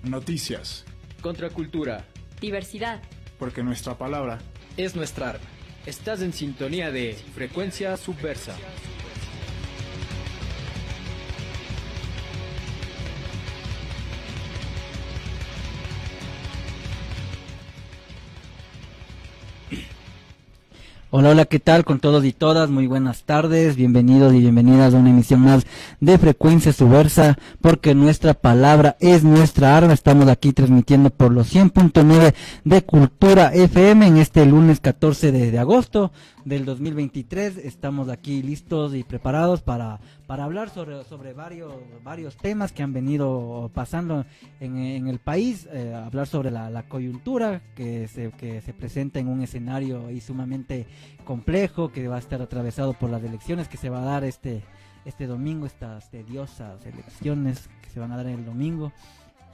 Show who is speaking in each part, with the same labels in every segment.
Speaker 1: Noticias.
Speaker 2: Contracultura.
Speaker 3: Diversidad.
Speaker 1: Porque nuestra palabra
Speaker 2: es nuestra arma. Estás en sintonía de Frecuencia Subversa.
Speaker 4: Hola, hola, ¿qué tal con todos y todas? Muy buenas tardes, bienvenidos y bienvenidas a una emisión más de Frecuencia Subversa, porque nuestra palabra es nuestra arma. Estamos aquí transmitiendo por los 100.9 de Cultura FM en este lunes 14 de agosto del 2023. Estamos aquí listos y preparados para hablar sobre varios temas que han venido pasando en el país, hablar sobre la coyuntura que se presenta en un escenario ahí sumamente complejo, que va a estar atravesado por las elecciones que se va a dar este domingo, estas tediosas elecciones que se van a dar el domingo.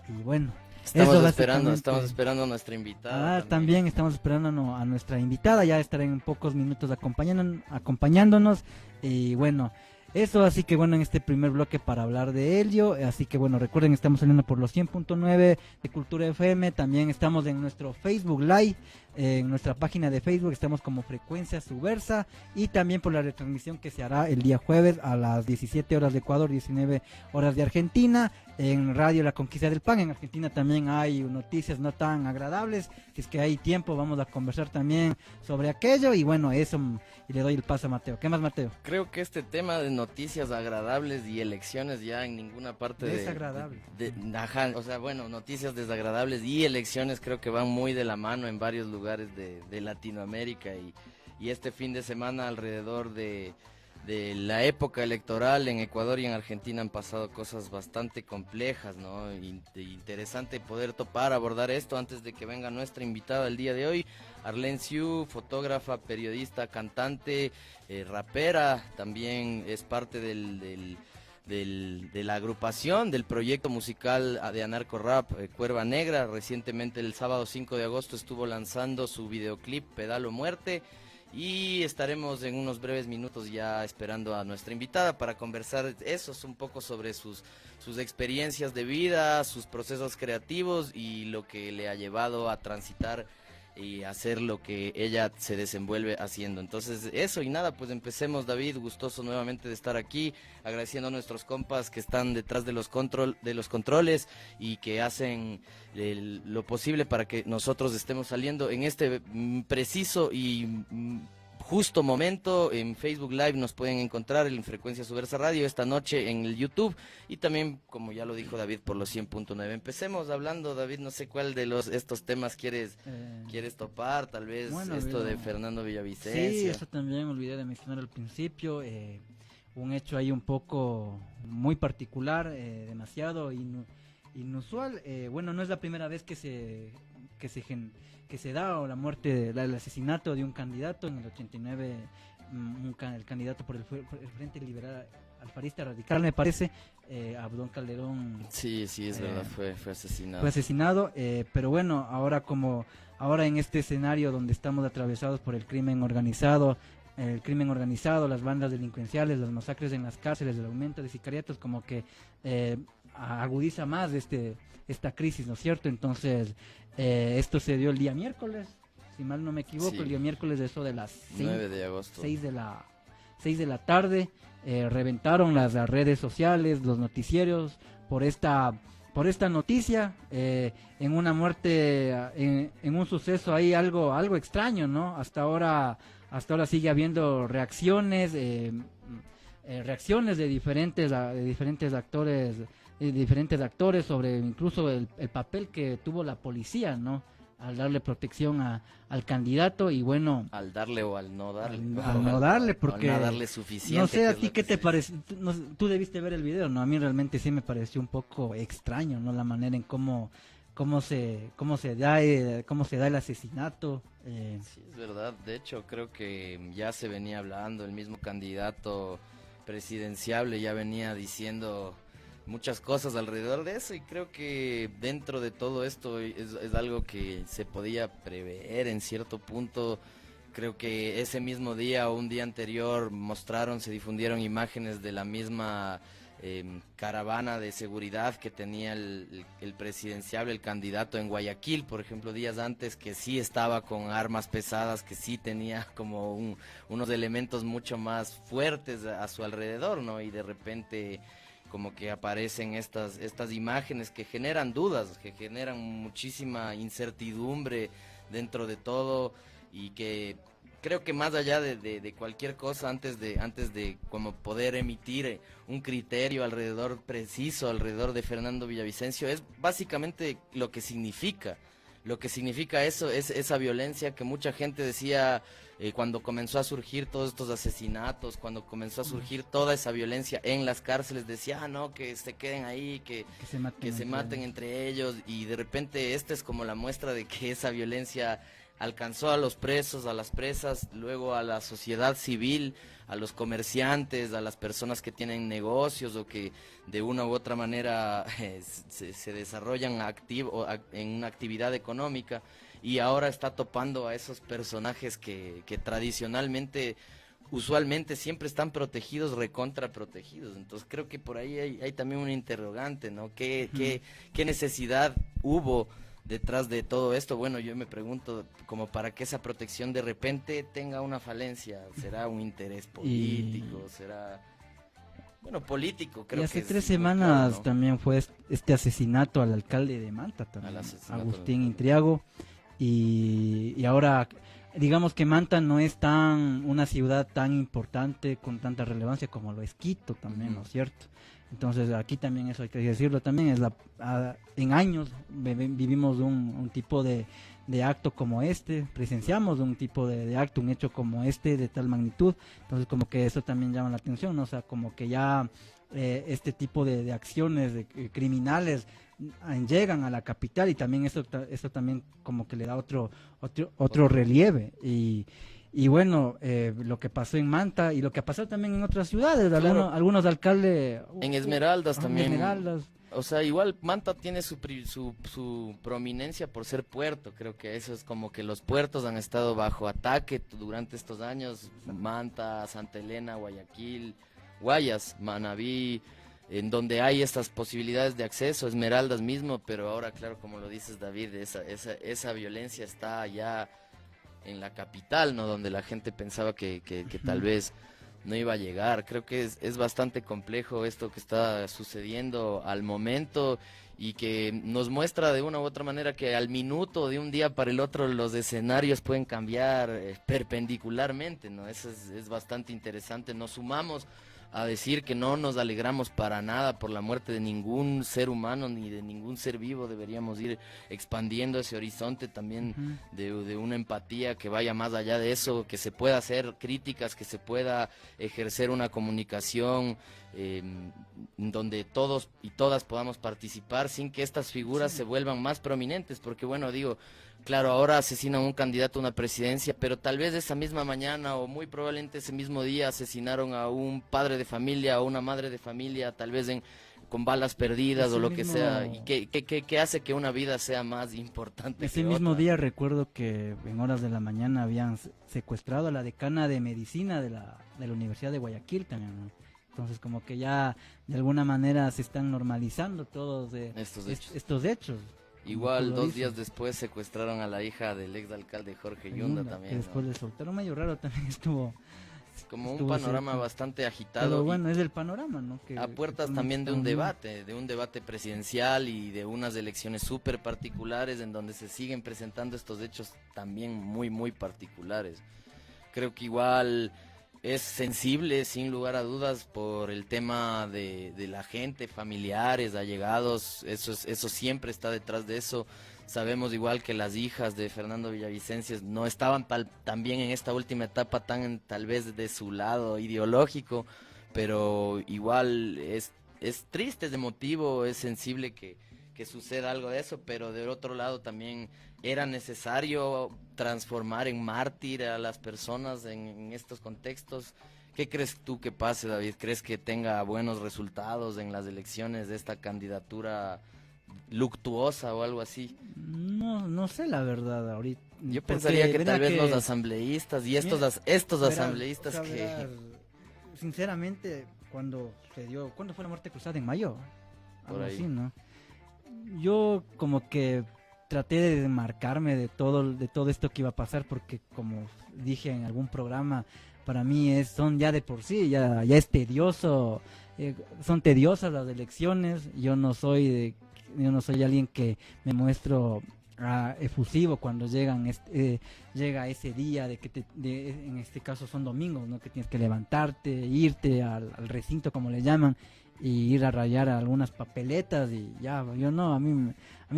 Speaker 4: Y bueno,
Speaker 5: estamos esperando a nuestra invitada.
Speaker 4: También estamos esperando a nuestra invitada, ya estará en pocos minutos acompañándonos. Y bueno, eso, así que bueno, en este primer bloque para hablar de ello, así que bueno, recuerden, estamos saliendo por los 100.9 de Cultura FM, también estamos en nuestro Facebook Live, en nuestra página de Facebook estamos como Frecuencia Subversa, y también por la retransmisión que se hará el día jueves a las 17 horas de Ecuador, 19 horas de Argentina, en Radio La Conquista del Pan. En Argentina también hay noticias no tan agradables, si es que hay tiempo vamos a conversar también sobre aquello, y bueno, eso, y le doy el paso a Mateo. ¿Qué más, Mateo?
Speaker 5: Creo que este tema de noticias agradables y elecciones ya en ninguna parte
Speaker 4: desagradable.
Speaker 5: O sea, bueno, noticias desagradables y elecciones creo que van muy de la mano en varios lugares de Latinoamérica, y este fin de semana alrededor de la época electoral en Ecuador y en Argentina han pasado cosas bastante complejas, ¿no? Interesante poder abordar esto antes de que venga nuestra invitada el día de hoy, Arlene Siu, fotógrafa, periodista, cantante, rapera, también es parte de la agrupación del proyecto musical de Anarco Rap, Cuerva Negra. Recientemente el sábado 5 de agosto estuvo lanzando su videoclip Pedal o Muerte, y estaremos en unos breves minutos ya esperando a nuestra invitada para conversar un poco sobre sus experiencias de vida, sus procesos creativos y lo que le ha llevado a transitar y hacer lo que ella se desenvuelve haciendo. Entonces eso, y nada, pues empecemos. David, gustoso nuevamente de estar aquí, agradeciendo a nuestros compas que están detrás de los controles y que hacen lo posible para que nosotros estemos saliendo en este preciso y justo momento. En Facebook Live nos pueden encontrar en Frecuencia Subversa Radio, esta noche en el YouTube, y también, como ya lo dijo David, por los 100.9. Empecemos hablando, David, no sé cuál de estos temas quieres topar, tal vez de Fernando Villavicencio.
Speaker 4: Sí, eso también me olvidé de mencionar al principio, un hecho ahí un poco muy particular, demasiado inusual. Bueno, no es la primera vez que se da la muerte, el asesinato de un candidato. En el 89, el candidato por el Frente Liberal Alfarista Radical, me parece, Abdón Calderón.
Speaker 5: Sí, es verdad, fue asesinado.
Speaker 4: Fue asesinado, pero bueno, ahora en este escenario donde estamos atravesados por el crimen organizado, las bandas delincuenciales, las masacres en las cárceles, el aumento de sicariatos, como que agudiza más esta crisis, ¿no es cierto? Entonces, esto se dio el día miércoles, si mal no me equivoco, sí. El día miércoles, de eso de las
Speaker 5: 9 de agosto.
Speaker 4: 6 de la tarde, reventaron las redes sociales, los noticieros, por esta noticia, en una muerte, en un suceso ahí algo extraño, ¿no? Hasta ahora sigue habiendo reacciones de diferentes actores, sobre incluso el papel que tuvo la policía, ¿no?, al darle protección al candidato. Y bueno,
Speaker 5: al darle o al no darle,
Speaker 4: al no darle, porque
Speaker 5: no darle suficiente.
Speaker 4: No sé a ti qué te parece, tú debiste ver el video, ¿no? A mí realmente sí me pareció un poco extraño, ¿no?, la manera en cómo se da el asesinato.
Speaker 5: Sí, es verdad. De hecho, creo que ya se venía hablando, el mismo candidato presidenciable ya venía diciendo muchas cosas alrededor de eso, y creo que dentro de todo esto es algo que se podía prever en cierto punto. Creo que ese mismo día o un día anterior se difundieron imágenes de la misma caravana de seguridad que tenía el presidenciable, el candidato en Guayaquil, por ejemplo, días antes, que sí estaba con armas pesadas, que sí tenía como unos elementos mucho más fuertes a su alrededor, ¿no? Y de repente como que aparecen estas imágenes que generan dudas, que generan muchísima incertidumbre dentro de todo, y que creo que más allá de cualquier cosa, antes de como poder emitir un criterio preciso alrededor de Fernando Villavicencio, es básicamente lo que significa eso, es esa violencia que mucha gente decía cuando comenzó a surgir todos estos asesinatos, cuando comenzó a surgir toda esa violencia en las cárceles, decía, no, que se queden ahí, que se maten entre ellos, y de repente esta es como la muestra de que esa violencia alcanzó a los presos, a las presas, luego a la sociedad civil, a los comerciantes, a las personas que tienen negocios o que de una u otra manera se desarrollan en una actividad económica, y ahora está topando a esos personajes que tradicionalmente, usualmente siempre están protegidos, recontra protegidos. Entonces creo que por ahí hay también un interrogante, ¿no? ¿Qué necesidad hubo detrás de todo esto? Bueno, yo me pregunto, como para que esa protección de repente tenga una falencia, ¿será un interés político? ¿Será, bueno, político? Creo
Speaker 4: y hace
Speaker 5: que
Speaker 4: 3
Speaker 5: es muy
Speaker 4: semanas
Speaker 5: claro, ¿no?
Speaker 4: también fue este asesinato al alcalde de Manta también, Agustín Intriago, y ahora digamos que Manta no es una ciudad tan importante, con tanta relevancia como lo es Quito también, ¿no es cierto? Entonces aquí también eso hay que decirlo también, en años vivimos un tipo de acto como este, presenciamos un tipo de acto, un hecho como este de tal magnitud, entonces como que eso también llama la atención, ¿no? O sea, como que ya este tipo de acciones criminales llegan a la capital, y también eso también como que le da otro relieve, y bueno, lo que pasó en Manta y lo que ha pasado también en otras ciudades,
Speaker 5: Claro.
Speaker 4: algunos alcaldes.
Speaker 5: En Esmeraldas también.
Speaker 4: Esmeraldas.
Speaker 5: O sea, igual Manta tiene su prominencia por ser puerto. Creo que eso es como que los puertos han estado bajo ataque durante estos años. Manta, Santa Elena, Guayaquil, Guayas, Manabí, en donde hay estas posibilidades de acceso, Esmeraldas mismo, pero ahora, claro, como lo dices, David, esa violencia está ya en la capital, ¿no? Donde la gente pensaba que tal vez no iba a llegar. Creo que es bastante complejo esto que está sucediendo al momento, y que nos muestra de una u otra manera que al minuto, de un día para el otro, los escenarios pueden cambiar perpendicularmente, ¿no? Eso es bastante interesante. Nos sumamos a decir que no nos alegramos para nada por la muerte de ningún ser humano ni de ningún ser vivo. Deberíamos ir expandiendo ese horizonte también de una empatía que vaya más allá de eso, que se pueda hacer críticas, que se pueda ejercer una comunicación donde todos y todas podamos participar sin que estas figuras se vuelvan más prominentes, porque bueno, digo, claro, ahora asesinan a un candidato a una presidencia, pero tal vez esa misma mañana o muy probablemente ese mismo día asesinaron a un padre de familia o una madre de familia, tal vez con balas perdidas o lo que sea, y que hace que una vida sea más importante.
Speaker 4: Ese mismo día recuerdo que en horas de la mañana habían secuestrado a la decana de medicina de la Universidad de Guayaquil también, ¿no? Entonces como que ya de alguna manera se están normalizando todos estos hechos.
Speaker 5: Igual 2 días después secuestraron a la hija del exalcalde Jorge Yunda también,
Speaker 4: que después le soltaron, medio raro también estuvo.
Speaker 5: Como un panorama
Speaker 4: cerca,
Speaker 5: bastante agitado.
Speaker 4: Pero bueno, es el panorama, ¿no? Que
Speaker 5: a puertas también de un debate presidencial y de unas elecciones súper particulares en donde se siguen presentando estos hechos también muy, muy particulares. Creo que igual es sensible, sin lugar a dudas, por el tema de la gente, familiares, allegados, eso siempre está detrás de eso. Sabemos igual que las hijas de Fernando Villavicencio no estaban también en esta última etapa tal vez de su lado ideológico, pero igual es triste, es emotivo, es sensible que suceda algo de eso, pero del otro lado también era necesario transformar en mártir a las personas en estos contextos. ¿Qué crees tú que pase, David? ¿Crees que tenga buenos resultados en las elecciones de esta candidatura luctuosa o algo así?
Speaker 4: No sé la verdad ahorita.
Speaker 5: Yo pensaría que tal vez los asambleístas y estos asambleístas que...
Speaker 4: Sinceramente, cuando sucedió, ¿cuándo fue la muerte cruzada? En mayo,
Speaker 5: Por
Speaker 4: algo
Speaker 5: ahí.
Speaker 4: así, ¿no? Yo como que traté de desmarcarme de todo esto que iba a pasar, porque como dije en algún programa, para mí son ya de por sí, ya es tedioso, son tediosas las elecciones. Yo no soy alguien que me muestro efusivo cuando llega ese día de que en este caso son domingos, ¿no? Que tienes que levantarte, irte al recinto, como le llaman, y ir a rayar algunas papeletas. Y ya, yo no, a mí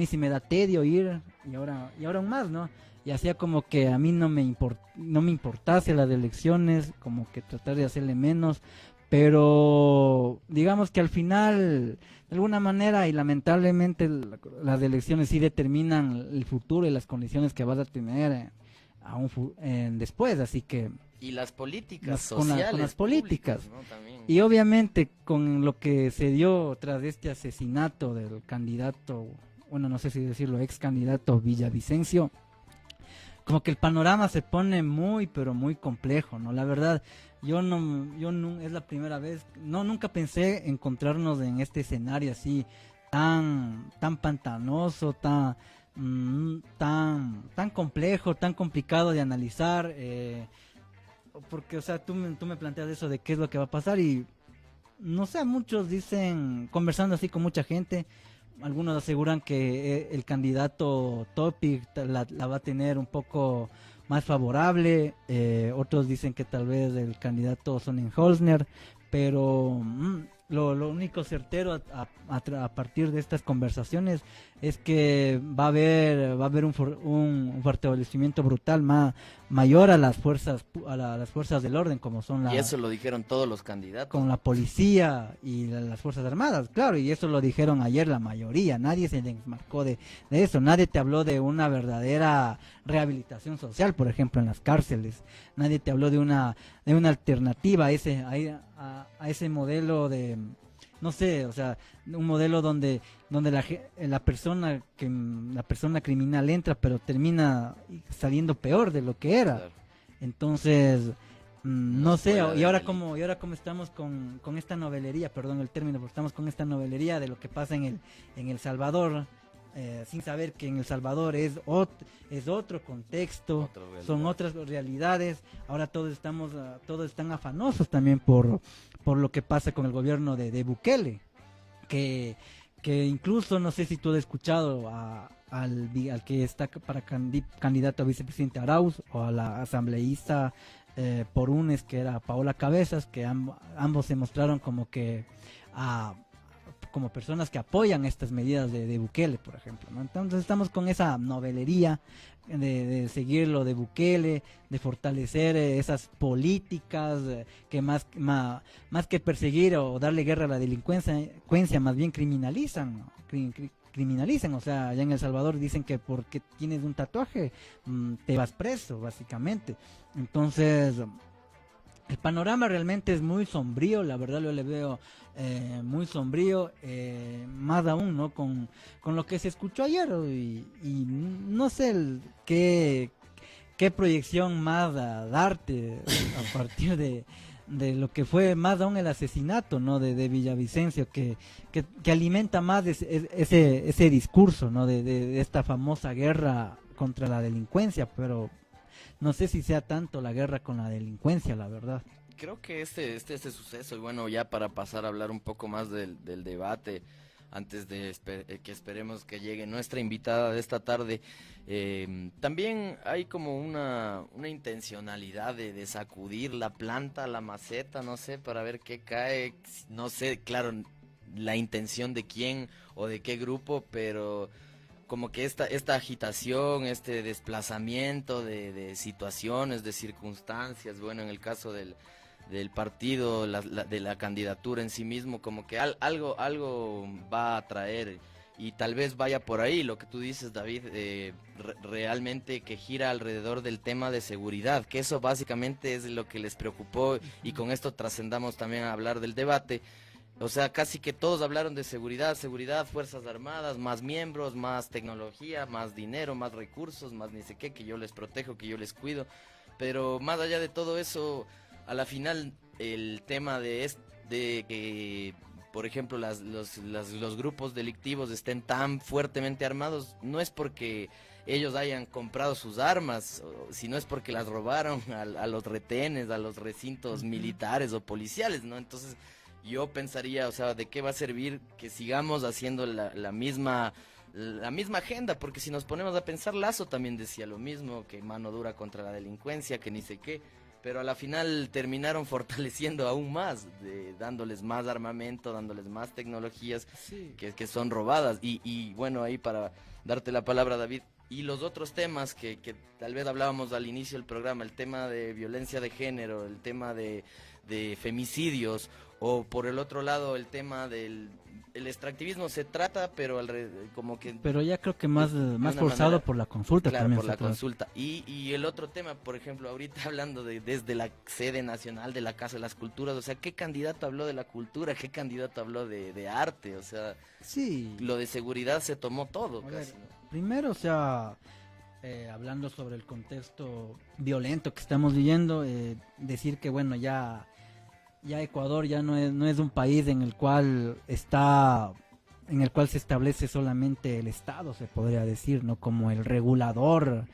Speaker 4: sí me da tedio ir, y ahora aún más, ¿no? Y hacía como que a mí no me importase las elecciones, como que tratar de hacerle menos, pero digamos que al final, de alguna manera, y lamentablemente, las elecciones sí determinan el futuro y las condiciones que vas a tener después, así que...
Speaker 5: Y las políticas
Speaker 4: con
Speaker 5: sociales.
Speaker 4: las políticas.
Speaker 5: públicas, ¿no? También.
Speaker 4: Y obviamente con lo que se dio tras este asesinato del candidato, bueno, no sé si decirlo, ex candidato Villavicencio, como que el panorama se pone muy, pero muy complejo, ¿no? La verdad, yo no, es la primera vez, nunca pensé encontrarnos en este escenario así, tan pantanoso, tan complejo, tan complicado de analizar, porque, o sea, tú me planteas eso de qué es lo que va a pasar, y no sé, muchos dicen, conversando así con mucha gente, algunos aseguran que el candidato Topic la va a tener un poco más favorable, otros dicen que tal vez el candidato Sonnenholzner, pero lo único certero a partir de estas conversaciones es que va a haber un fortalecimiento brutal mayor a las fuerzas las fuerzas del orden, como son
Speaker 5: Y eso lo dijeron todos los candidatos.
Speaker 4: con la policía y las fuerzas armadas, claro, y eso lo dijeron ayer la mayoría. Nadie se desmarcó de eso, nadie te habló de una verdadera rehabilitación social, por ejemplo, en las cárceles. Nadie te habló de una alternativa a ese modelo de, no sé, o sea, un modelo donde la persona criminal entra, pero termina saliendo peor de lo que era.
Speaker 5: Claro.
Speaker 4: Entonces, no sé,
Speaker 5: Escuela
Speaker 4: y
Speaker 5: de
Speaker 4: ahora
Speaker 5: delito.
Speaker 4: como estamos con esta novelería, perdón el término, pero estamos con esta novelería de lo que pasa en El Salvador, sin saber que en El Salvador es otro contexto,
Speaker 5: Otra realidad.
Speaker 4: son otras realidades. Ahora todos están afanosos también por lo que pasa con el gobierno de Bukele, que incluso, no sé si tú has escuchado al que está para candidato a vicepresidente Arauz, o a la asambleísta por UNES, que era Paola Cabezas, que ambos se mostraron como que como personas que apoyan estas medidas de Bukele, por ejemplo, ¿no? Entonces estamos con esa novelería de seguir lo de Bukele, de fortalecer esas políticas que más que perseguir o darle guerra a la delincuencia, más bien criminalizan, ¿no? Criminalizan, o sea, allá en El Salvador dicen que porque tienes un tatuaje te vas preso, básicamente. Entonces, el panorama realmente es muy sombrío, la verdad yo le veo muy sombrío, más aún, ¿no? Con lo que se escuchó ayer, y no sé qué proyección más darte a partir de lo que fue más aún el asesinato, ¿no? de Villavicencio, que alimenta más ese discurso, ¿no? de esta famosa guerra contra la delincuencia, pero no sé si sea tanto la guerra con la delincuencia, la verdad.
Speaker 5: Creo que este suceso, y bueno, ya para pasar a hablar un poco más del debate, antes de que esperemos que llegue nuestra invitada de esta tarde, también hay como una intencionalidad de sacudir la planta, la maceta, no sé, para ver qué cae, no sé, claro, la intención de quién o de qué grupo, pero como que esta agitación, este desplazamiento de situaciones, de circunstancias, bueno, en el caso del partido, de la candidatura en sí mismo, como que algo va a traer, y tal vez vaya por ahí lo que tú dices, David, realmente que gira alrededor del tema de seguridad, que eso básicamente es lo que les preocupó, y con esto trascendamos también a hablar del debate. O sea, casi que todos hablaron de seguridad, Fuerzas Armadas, más miembros, más tecnología, más dinero, más recursos, más ni sé qué, que yo les protejo, que yo les cuido. Pero más allá de todo eso, a la final el tema de de que, por ejemplo, los grupos delictivos estén tan fuertemente armados, no es porque ellos hayan comprado sus armas, sino es porque las robaron a los retenes, a los recintos militares o policiales, ¿no? Entonces yo pensaría, o sea, ¿de qué va a servir que sigamos haciendo la misma agenda? Porque si nos ponemos a pensar, Lazo también decía lo mismo, que mano dura contra la delincuencia, que ni sé qué, pero a la final terminaron fortaleciendo aún más, dándoles más armamento, dándoles más tecnologías que son robadas. Y bueno, ahí para darte la palabra, David, y los otros temas que tal vez hablábamos al inicio del programa, el tema de violencia de género, el tema de femicidios, o por el otro lado el tema del extractivismo, se trata, pero como que...
Speaker 4: Pero ya creo que más forzado
Speaker 5: manera,
Speaker 4: por la consulta.
Speaker 5: claro,
Speaker 4: también
Speaker 5: por la consulta. Y el otro tema, por ejemplo, ahorita hablando desde la sede nacional de la Casa de las Culturas, o sea, ¿qué candidato habló de la cultura? ¿Qué candidato habló de arte? O sea,
Speaker 4: sí,
Speaker 5: lo de seguridad se tomó todo
Speaker 4: a
Speaker 5: casi,
Speaker 4: ver,
Speaker 5: ¿no?
Speaker 4: Primero, o sea, hablando sobre el contexto violento que estamos viviendo, decir que bueno, ya Ecuador ya no es un país en el cual se establece solamente el Estado, se podría decir, no como el regulador,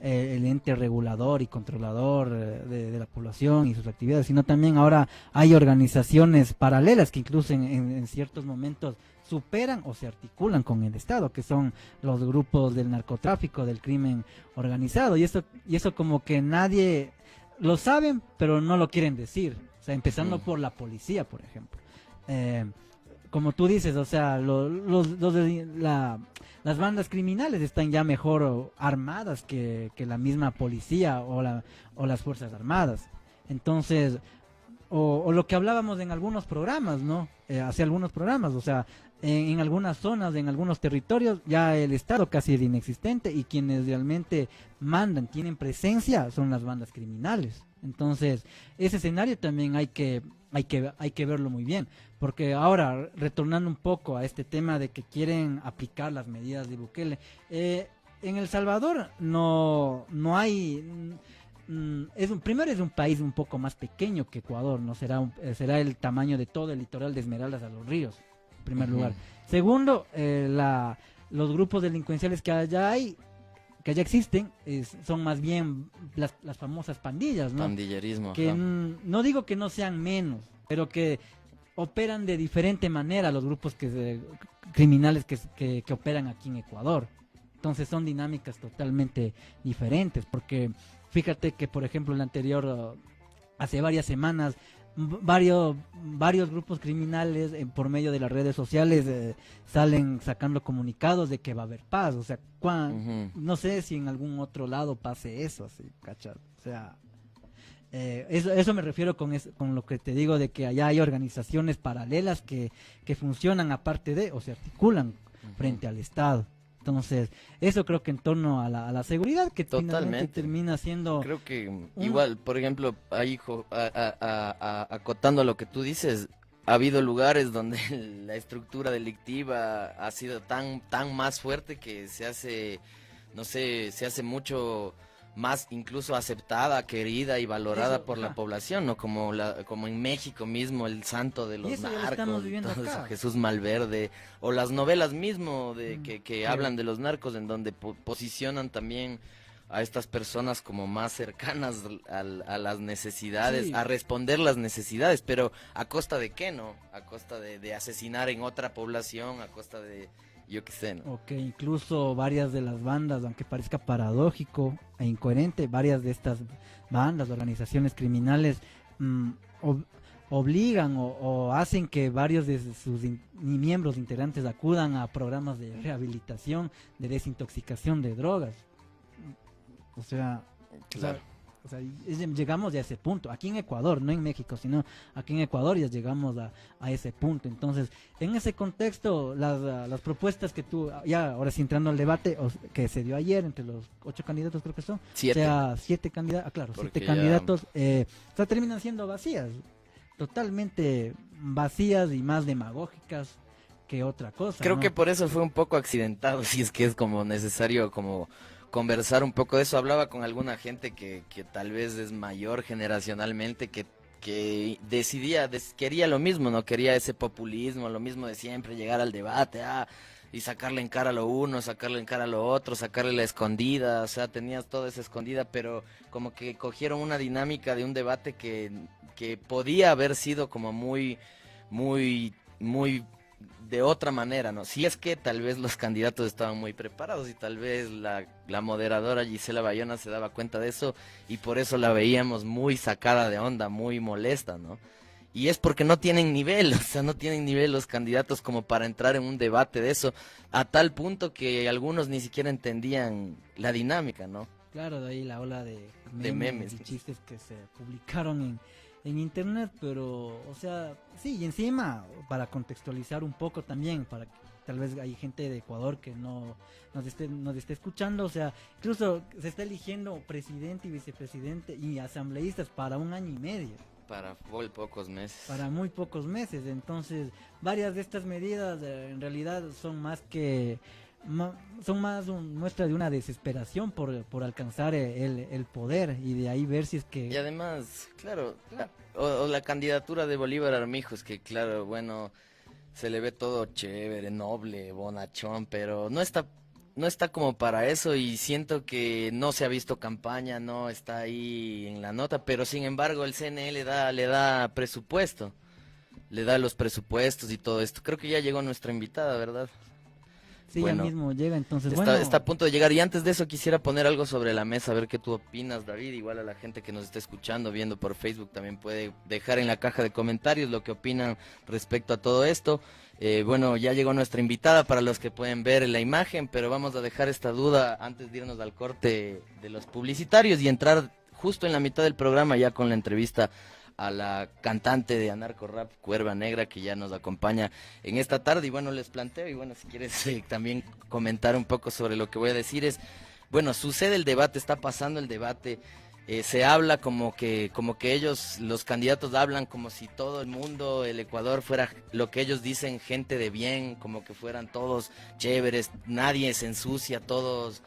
Speaker 4: el ente regulador y controlador de la población y sus actividades, sino también ahora hay organizaciones paralelas que incluso en ciertos momentos superan o se articulan con el Estado, que son los grupos del narcotráfico, del crimen organizado, y eso como que nadie lo saben, pero no lo quieren decir, o sea, empezando por la policía, por ejemplo. Como tú dices, o sea, las bandas criminales están ya mejor armadas que la misma policía o las Fuerzas Armadas. Entonces, o lo que hablábamos en algunos programas, ¿no? Hace algunos programas, o sea, en algunas zonas, en algunos territorios, ya el Estado casi es inexistente y quienes realmente mandan, tienen presencia, son las bandas criminales. Entonces, ese escenario también hay que verlo muy bien, porque ahora, retornando un poco a este tema de que quieren aplicar las medidas de Bukele, en El Salvador no hay... primero es un país un poco más pequeño que Ecuador, no será el tamaño de todo el litoral de Esmeraldas a los ríos, en primer lugar. Segundo, los grupos delincuenciales que allá existen, son más bien las famosas pandillas, ¿no?
Speaker 5: Pandillerismo.
Speaker 4: Que no digo que no sean menos, pero que operan de diferente manera los grupos criminales que operan aquí en Ecuador. Entonces son dinámicas totalmente diferentes, porque fíjate que, por ejemplo, hace varias semanas, varios grupos criminales por medio de las redes sociales salen sacando comunicados de que va a haber paz. O sea, no sé si en algún otro lado pase eso, así, ¿cachai? O sea, eso me refiero con lo que te digo de que allá hay organizaciones paralelas que funcionan aparte o se articulan frente al Estado. Entonces, eso creo que en torno a la seguridad, que finalmente termina siendo...
Speaker 5: Creo que igual, por ejemplo, ahí acotando a lo que tú dices, ha habido lugares donde la estructura delictiva ha sido tan más fuerte que se hace mucho más incluso aceptada, querida y valorada por la población, ¿no? Como en México mismo, el santo de los narcos, Jesús Malverde, o las novelas mismo que hablan de los narcos, en donde posicionan también a estas personas como más cercanas a las necesidades, a responder las necesidades, pero ¿a costa de qué, no? A costa de asesinar en otra población, a costa de... yo qué sé, ¿no?
Speaker 4: O que incluso varias de las bandas, aunque parezca paradójico e incoherente, varias de estas bandas, organizaciones criminales, obligan o hacen que varios de sus miembros integrantes acudan a programas de rehabilitación, de desintoxicación de drogas. O sea,
Speaker 5: claro.
Speaker 4: O sea, llegamos ya a ese punto, aquí en Ecuador, no en México, sino aquí en Ecuador ya llegamos a ese punto. Entonces, en ese contexto, las propuestas que tú, ya ahora sí entrando al debate, que se dio ayer entre los 8 candidatos, creo que son,
Speaker 5: 7.
Speaker 4: O sea, 7 candidatos, claro,
Speaker 5: porque
Speaker 4: 7 candidatos, o sea, terminan siendo vacías, totalmente vacías y más demagógicas que otra cosa.
Speaker 5: Creo
Speaker 4: ¿no?
Speaker 5: que por eso fue un poco accidentado, si es que es como necesario como conversar un poco de eso. Hablaba con alguna gente que tal vez es mayor generacionalmente, que que quería lo mismo, no quería ese populismo, lo mismo de siempre, llegar al debate, y sacarle en cara a lo uno, sacarle en cara a lo otro, sacarle la escondida, o sea, tenías toda esa escondida, pero como que cogieron una dinámica de un debate que podía haber sido como muy de otra manera, ¿no? Si es que tal vez los candidatos estaban muy preparados y tal vez la moderadora Gisela Bayona se daba cuenta de eso y por eso la veíamos muy sacada de onda, muy molesta, ¿no? Y es porque no tienen nivel, o sea, no tienen nivel los candidatos como para entrar en un debate de eso, a tal punto que algunos ni siquiera entendían la dinámica, ¿no?
Speaker 4: Claro, de ahí la ola de
Speaker 5: memes
Speaker 4: y chistes que se publicaron en internet, pero, o sea, sí, y encima, para contextualizar un poco también, para que tal vez hay gente de Ecuador que no nos esté escuchando, o sea, incluso se está eligiendo presidente y vicepresidente y asambleístas para 1 año y medio.
Speaker 5: Para muy pocos meses.
Speaker 4: Para muy pocos meses, entonces varias de estas medidas en realidad son más muestra de una desesperación por alcanzar el poder y de ahí ver si es que...
Speaker 5: Y además, claro, o la candidatura de Bolívar Armijos, que claro, bueno, se le ve todo chévere, noble, bonachón, pero no está como para eso y siento que no se ha visto campaña, no está ahí en la nota, pero sin embargo el CNE le da presupuesto, le da los presupuestos y todo esto. Creo que ya llegó nuestra invitada, ¿verdad?
Speaker 4: Sí,
Speaker 5: Bueno,
Speaker 4: ya mismo llega, entonces
Speaker 5: está a punto de llegar y antes de eso quisiera poner algo sobre la mesa, a ver qué tú opinas, David. Igual a la gente que nos está escuchando, viendo por Facebook, también puede dejar en la caja de comentarios lo que opinan respecto a todo esto. Bueno, ya llegó nuestra invitada para los que pueden ver la imagen, pero vamos a dejar esta duda antes de irnos al corte de los publicitarios y entrar justo en la mitad del programa ya con la entrevista a la cantante de anarco rap Cuerva Negra, que ya nos acompaña en esta tarde. Y bueno, les planteo, y bueno, si quieres también comentar un poco sobre lo que voy a decir es, bueno, sucede el debate, está pasando el debate, se habla como que ellos, los candidatos hablan como si todo el mundo, el Ecuador fuera lo que ellos dicen, gente de bien, como que fueran todos chéveres, nadie se ensucia, todos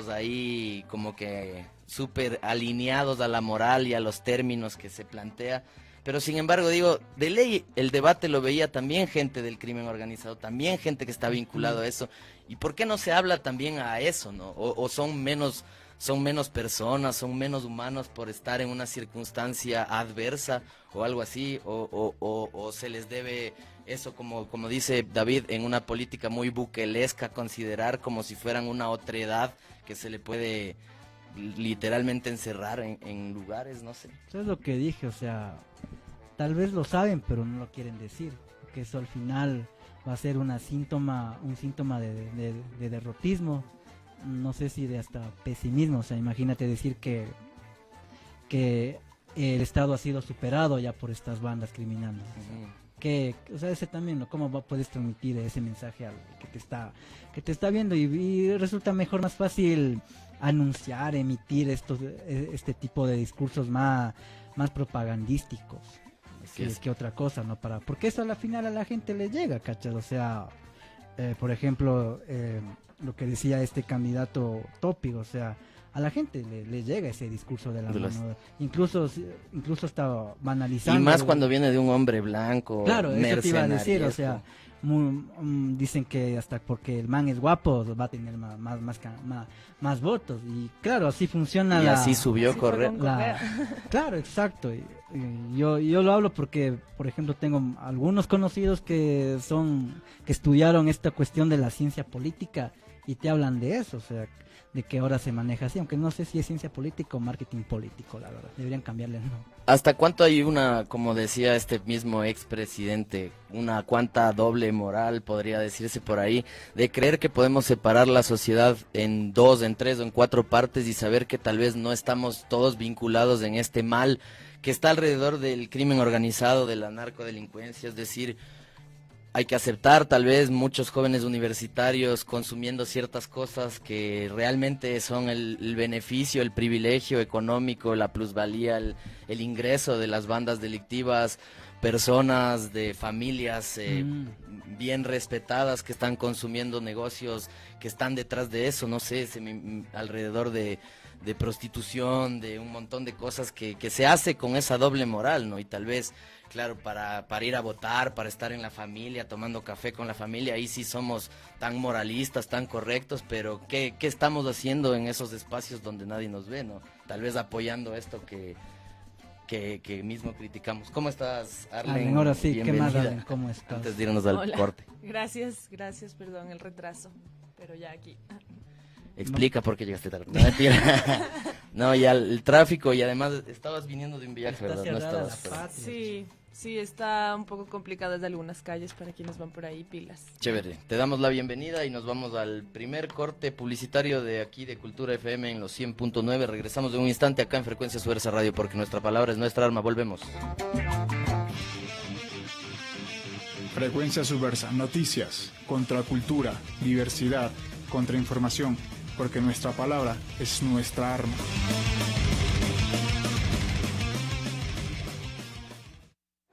Speaker 5: ahí como que súper alineados a la moral y a los términos que se plantea. Pero sin embargo, digo, de ley el debate lo veía también gente del crimen organizado, también gente que está vinculado a eso. ¿Y por qué no se habla también a eso, no? O son menos personas, son menos humanos por estar en una circunstancia adversa o algo así, o se les debe eso, como dice David, en una política muy buquelesca, considerar como si fueran una otredad que se le puede literalmente encerrar en lugares, no sé.
Speaker 4: Eso es lo que dije, o sea, tal vez lo saben, pero no lo quieren decir, porque eso al final va a ser un síntoma de derrotismo, no sé si de hasta pesimismo, o sea, imagínate decir que el Estado ha sido superado ya por estas bandas criminales. O sea, ese también, ¿no? ¿Cómo puedes transmitir ese mensaje al que te está viendo? Y resulta mejor, más fácil anunciar, emitir este tipo de discursos más propagandísticos que otra cosa, ¿no? Porque eso a la final a la gente le llega, ¿cachas? O sea, por ejemplo, lo que decía este candidato Tópico, o sea, a la gente le llega ese discurso de la mano, incluso estaba banalizando.
Speaker 5: Y más cuando viene de un hombre blanco,
Speaker 4: claro, eso te iba a decir, o sea, dicen que hasta porque el man es guapo va a tener más votos, y claro, así funciona
Speaker 5: y así subió correr.
Speaker 4: Claro, exacto. Y yo lo hablo porque, por ejemplo, tengo algunos conocidos que estudiaron esta cuestión de la ciencia política y te hablan de eso, o sea, de que ahora se maneja así, aunque no sé si es ciencia política o marketing político, la verdad, deberían cambiarle el nombre.
Speaker 5: ¿Hasta cuánto hay como decía este mismo expresidente, cuánta doble moral, podría decirse por ahí, de creer que podemos separar la sociedad en 2, en 3 o en 4 partes y saber que tal vez no estamos todos vinculados en este mal que está alrededor del crimen organizado, de la narcodelincuencia? Es decir, hay que aceptar tal vez muchos jóvenes universitarios consumiendo ciertas cosas que realmente son el beneficio, el privilegio económico, la plusvalía, el ingreso de las bandas delictivas, personas de familias bien respetadas que están consumiendo negocios que están detrás de eso, no sé, alrededor de prostitución, de un montón de cosas que se hace con esa doble moral, ¿no? Y tal vez, claro, para ir a votar, para estar en la familia, tomando café con la familia, ahí sí somos tan moralistas, tan correctos, pero ¿qué estamos haciendo en esos espacios donde nadie nos ve, ¿no? Tal vez apoyando esto que mismo criticamos. ¿Cómo estás, Arlen?
Speaker 4: Ahora sí, ¿qué
Speaker 5: Bienvenida.
Speaker 4: más, Arlen? ¿Cómo estás?
Speaker 5: Antes de irnos al
Speaker 3: Hola.
Speaker 5: corte.
Speaker 3: Gracias, perdón el retraso, pero ya aquí.
Speaker 5: Explica por qué llegaste tarde. No, mentira. No, ya el tráfico y además estabas viniendo de un viaje,
Speaker 4: Está
Speaker 5: ¿verdad? No
Speaker 4: cerrada
Speaker 5: estabas.
Speaker 4: la
Speaker 5: pero-
Speaker 4: patria.
Speaker 3: Sí, está un poco complicado de algunas calles para quienes van por ahí, pilas.
Speaker 5: Chévere. Te damos la bienvenida y nos vamos al primer corte publicitario de aquí de Cultura FM en los 100.9. Regresamos de un instante acá en Frecuencia Subversa Radio porque nuestra palabra es nuestra arma. Volvemos.
Speaker 1: Frecuencia Subversa, noticias, contracultura, diversidad, contrainformación, porque nuestra palabra es nuestra arma.